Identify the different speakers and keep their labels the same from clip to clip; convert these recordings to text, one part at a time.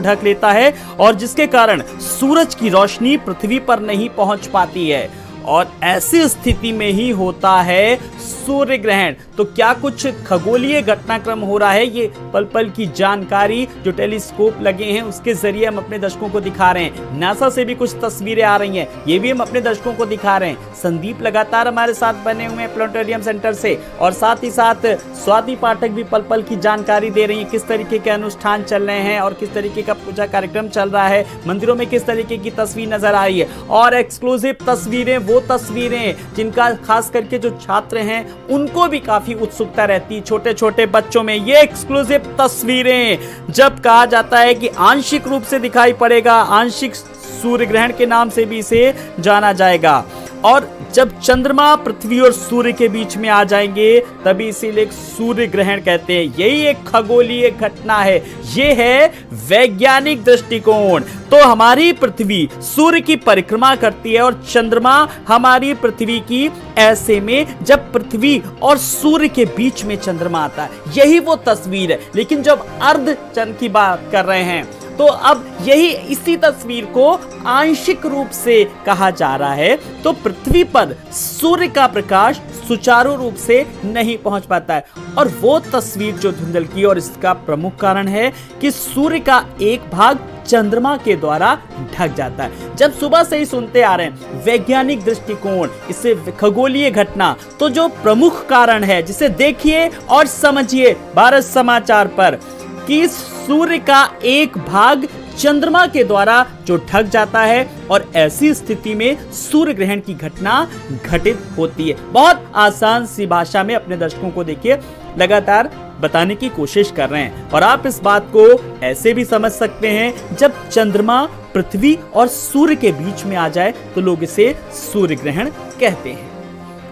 Speaker 1: ढक लेता है और जिसके कारण सूरज की रोशनी पृथ्वी पर नहीं पहुंच पाती है और ऐसी स्थिति में ही होता है सूर्य ग्रहण। तो क्या कुछ खगोलीय घटनाक्रम हो रहा है, ये पल पल की जानकारी जो टेलीस्कोप लगे हैं उसके जरिए हम अपने दर्शकों को दिखा रहे हैं। नासा से भी कुछ तस्वीरें आ रही हैं, ये भी हम अपने दर्शकों को दिखा रहे हैं। संदीप लगातार हमारे साथ बने हुए हैं प्लानिटेरियम सेंटर से और साथ ही साथ स्वाति पाठक भी पल पल की जानकारी दे रही है, किस तरीके के अनुष्ठान चल रहे हैं और किस तरीके का पूजा कार्यक्रम चल रहा है, मंदिरों में किस तरीके की तस्वीर नजर आ रही है। और एक्सक्लूसिव तस्वीरें, वो तस्वीरें जिनका खास करके जो छात्र हैं उनको भी काफी उत्सुकता रहती, छोटे छोटे बच्चों में। ये एक्सक्लूसिव तस्वीरें जब कहा जाता है कि आंशिक रूप से दिखाई पड़ेगा, आंशिक सूर्य ग्रहण के नाम से भी इसे जाना जाएगा। और जब चंद्रमा पृथ्वी और सूर्य के बीच में आ जाएंगे तभी इसीलिए सूर्य ग्रहण कहते हैं। यही एक खगोलीय घटना है, ये है वैज्ञानिक दृष्टिकोण। तो हमारी पृथ्वी सूर्य की परिक्रमा करती है और चंद्रमा हमारी पृथ्वी की, ऐसे में जब पृथ्वी और सूर्य के बीच में चंद्रमा आता है, यही वो तस्वीर है। लेकिन जब अर्ध चंद्र की बात कर रहे हैं तो अब यही इसी तस्वीर को आंशिक रूप से कहा जा रहा है। तो पृथ्वी पर सूर्य का प्रकाश सुचारू रूप से नहीं पहुंच पाता है और वो तस्वीर जो धुंधल की, और इसका प्रमुख कारण है कि सूर्य का एक भाग चंद्रमा के द्वारा ढक जाता है। जब सुबह से ही सुनते आ रहे हैं वैज्ञानिक दृष्टिकोण, इससे खगोलीय घटना, तो जो प्रमुख कारण है जिसे देखिए और समझिए भारत समाचार पर कि सूर्य का एक भाग चंद्रमा के द्वारा जो ढक जाता है और ऐसी स्थिति में सूर्य ग्रहण की घटना घटित होती है। बहुत आसान सी भाषा में अपने दर्शकों को देखिए लगातार बताने की कोशिश कर रहे हैं और आप इस बात को ऐसे भी समझ सकते हैं, जब चंद्रमा पृथ्वी और सूर्य के बीच में आ जाए तो लोग इसे सूर्य ग्रहण कहते हैं।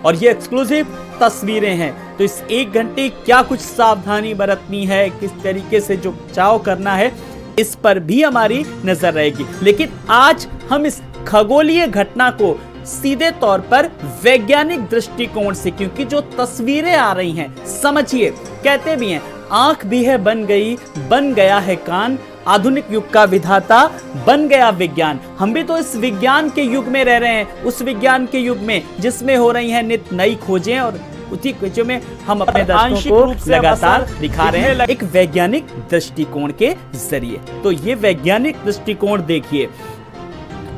Speaker 1: और ये एक्सक्लूसिव तस्वीरें हैं, तो इस एक घंटे क्या कुछ सावधानी बरतनी है, किस तरीके से जो बचाव करना है, इस पर भी हमारी नजर रहेगी। लेकिन आज हम इस खगोलीय घटना को सीधे तौर पर वैज्ञानिक दृष्टिकोण से, क्योंकि जो तस्वीरें आ रही हैं, समझिए, कहते भी हैं आंख भी है बन गई, बन गया है कान, आधुनिक युग का विधाता बन गया विज्ञान। हम भी तो इस विज्ञान के युग में रह रहे हैं, उस विज्ञान के युग में जिसमें हो रही हैं नित नई खोजें और उसी खोजों में हम अपने दर्शकों को लगातार दिखा रहे हैं एक वैज्ञानिक दृष्टिकोण के जरिए। तो ये वैज्ञानिक दृष्टिकोण देखिए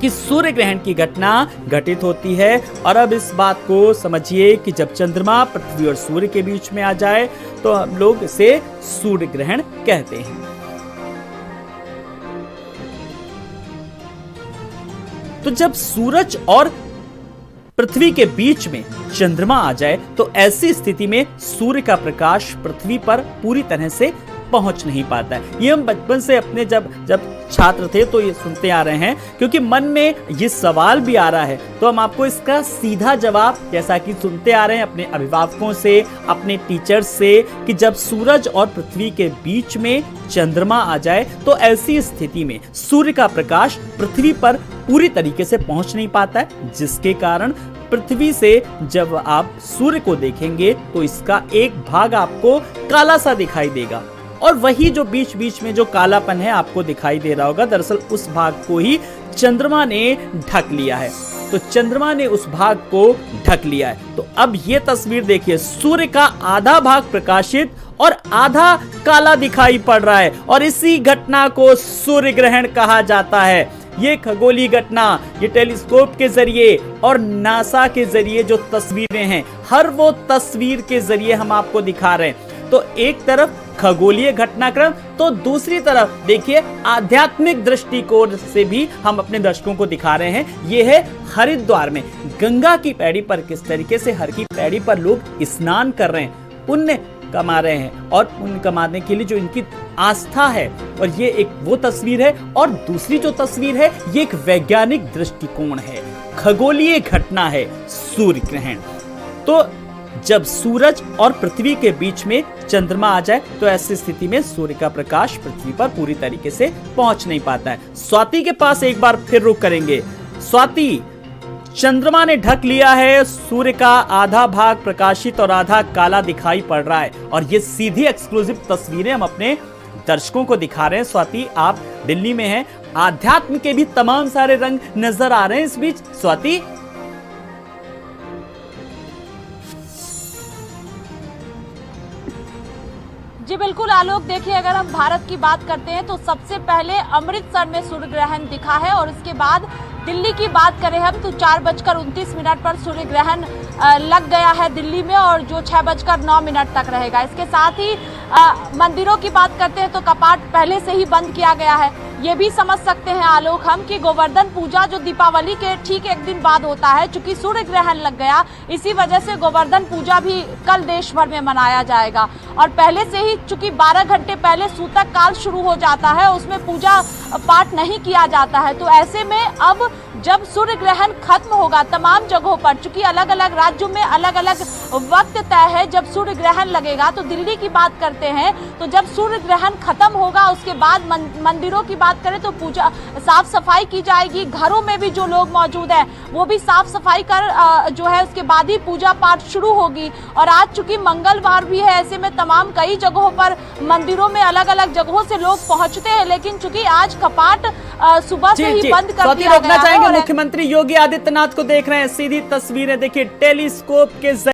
Speaker 1: कि सूर्य ग्रहण की घटना घटित होती है। और अब इस बात को समझिए कि जब चंद्रमा पृथ्वी और सूर्य के बीच में आ जाए तो हम लोग इसे सूर्य ग्रहण कहते हैं। तो जब सूरज और पृथ्वी के बीच में चंद्रमा आ जाए तो ऐसी स्थिति में सूर्य का प्रकाश पृथ्वी पर पूरी तरह से पहुंच नहीं पाता है। ये हम बचपन से अपने जब छात्र थे तो ये सुनते आ रहे हैं, क्योंकि मन में ये सवाल भी आ रहा है तो हम आपको इसका सीधा जवाब, जैसा कि सुनते आ रहे हैं अपने अभिभावकों से, अपने टीचर्स से, कि जब सूरज और पृथ्वी के बीच में चंद्रमा आ जाए तो ऐसी स्थिति में सूर्य का प्रकाश पृथ्वी पर पूरी तरीके से पहुंच नहीं पाता है, जिसके कारण पृथ्वी से जब आप सूर्य को देखेंगे तो इसका एक भाग आपको काला सा दिखाई देगा और वही जो बीच बीच में जो कालापन है आपको दिखाई दे रहा होगा, दरअसल उस भाग को ही चंद्रमा ने ढक लिया है। तो चंद्रमा ने उस भाग को ढक लिया है। तो अब ये तस्वीर देखिए, सूर्य का आधा भाग प्रकाशित और आधा काला दिखाई पड़ रहा है और इसी घटना को सूर्य ग्रहण कहा जाता है। ये खगोलीय घटना, ये टेलीस्कोप के जरिए और नासा के जरिए जो तस्वीरें हैं, हर वो तस्वीर के जरिए हम आपको दिखा रहे हैं। तो एक तरफ खगोलीय घटनाक्रम, तो दूसरी तरफ देखिए आध्यात्मिक दृष्टिकोण से भी हम अपने दर्शकों को दिखा रहे हैं। ये है हरिद्वार में गंगा की पैड़ी पर किस तरीके से हर की पैड़ी पर लोग स्नान कर रहे हैं, पुण्य कमा रहे हैं और पुण्य कमाने के लिए जो इनकी आस्था है। और ये एक वो तस्वीर है और दूसरी जो तस्वीर है ये एक वैज्ञानिक दृष्टिकोण है, खगोलीय घटना है सूर्य ग्रहण। तो जब सूरज और पृथ्वी के बीच में चंद्रमा आ जाए तो ऐसी स्थिति में सूर्य का प्रकाश पृथ्वी पर पूरी तरीके से पहुंच नहीं पाता है। स्वाति के पास एक बार फिर रुक करेंगे। स्वाति, चंद्रमा ने ढक लिया है, सूर्य का आधा भाग प्रकाशित और आधा काला दिखाई पड़ रहा है और ये सीधी एक्सक्लूसिव तस्वीरें हम अपने दर्शकों को दिखा रहे हैं। स्वाति, आप दिल्ली में हैं, आध्यात्म के भी तमाम सारे रंग नजर आ रहे हैं इस बीच। स्वाति,
Speaker 2: जी बिल्कुल आलोक, देखिए अगर हम भारत की बात करते हैं तो सबसे पहले अमृतसर में सूर्य ग्रहण दिखा है और उसके बाद दिल्ली की बात करें हम तो 4:29 पर सूर्य ग्रहण लग गया है दिल्ली में और जो 6:09 तक रहेगा। इसके साथ ही मंदिरों की बात करते हैं तो कपाट पहले से ही बंद किया गया है। ये भी समझ सकते हैं आलोक हम कि गोवर्धन पूजा जो दीपावली के ठीक एक दिन बाद होता है, चूंकि सूर्य ग्रहण लग गया इसी वजह से गोवर्धन पूजा भी कल देश भर में मनाया जाएगा। और पहले से ही चूंकि 12 घंटे पहले सूतक काल शुरू हो जाता है, उसमें पूजा पाठ नहीं किया जाता है। तो ऐसे में अब जब सूर्य ग्रहण खत्म होगा तमाम जगहों पर, चूंकि अलग अलग राज्यों में अलग अलग वक्त तय है जब सूर्य ग्रहण लगेगा, तो दिल्ली की बात करते हैं तो जब सूर्य ग्रहण खत्म होगा उसके बाद मंदिरों की बात करें तो पूजा साफ सफाई की जाएगी। घरों में भी जो लोग मौजूद हैं वो भी साफ सफाई कर जो है उसके बाद ही पूजा पाठ शुरू होगी। और आज चूंकि मंगलवार भी है, ऐसे में तमाम कई जगहों पर मंदिरों में अलग अलग जगहों से लोग पहुंचते हैं, लेकिन चूंकि आज कपाट सुबह से ही बंद कर दिया गया है।
Speaker 1: मुख्यमंत्री योगी आदित्यनाथ को देख रहे हैं, सीधी तस्वीरें देखिए टेलीस्कोप के